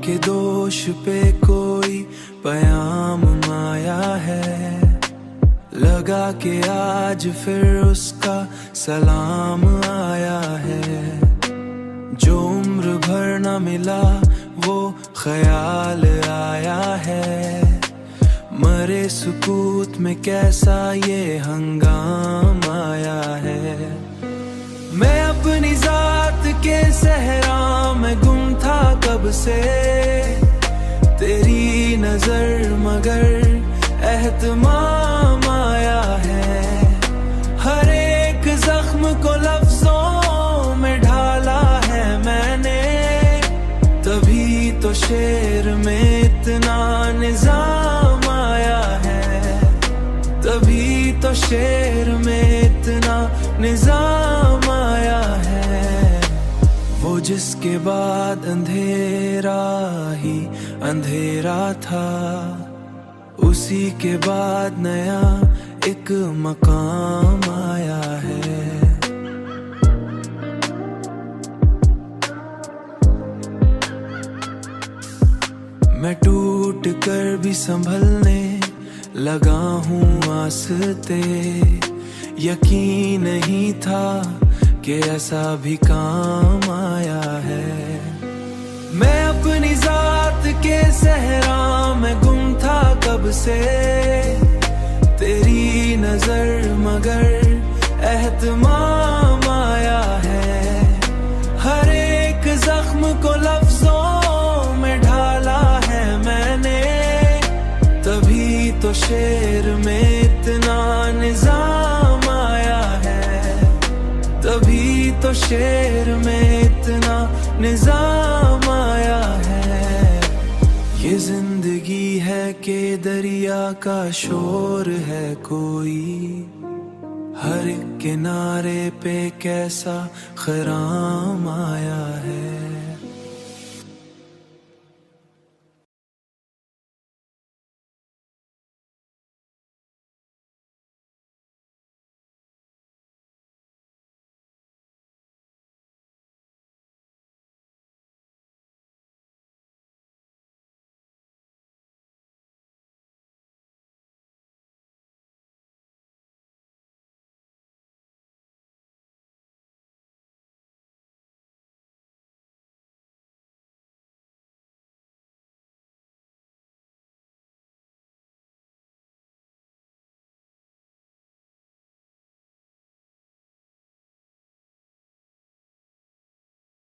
के दोष पे कोई पयाम माया है, लगा के आज फिर उसका सलाम आया है। जो उम्र भर न मिला वो ख्याल आया है, मरे सुकूत में कैसा ये हंगाम आया है। मैं अपनी जात के सहरा में गुम था कब से, तेरी नजर मगर एहतमाम आया है। हर एक जख्म को लफ्जों में ढाला है मैंने, तभी तो शेर में इतना निजाम आया है, तभी तो शेर में इतना निजाम आया है। वो जिसके बाद अंधेरा ही अंधेरा था, उसी के बाद नया एक मकाम आया है। मैं टूट कर भी संभलने लगा हूँ आस्ते, यकीन नहीं था कि ऐसा भी काम आया है। मैं अपनी जात के सहरा में गुम था कब से, तेरी नजर मगर एहतमाम आया है। हर एक जख्म को लफ्जों में ढाला है मैंने, तभी तो शेर में इतना निजाम आया है, तभी तो शेर में इतना निजाम आया है। ये जिंदगी है कि दरिया का शोर है कोई, हर एक किनारे पे कैसा खराम आया है।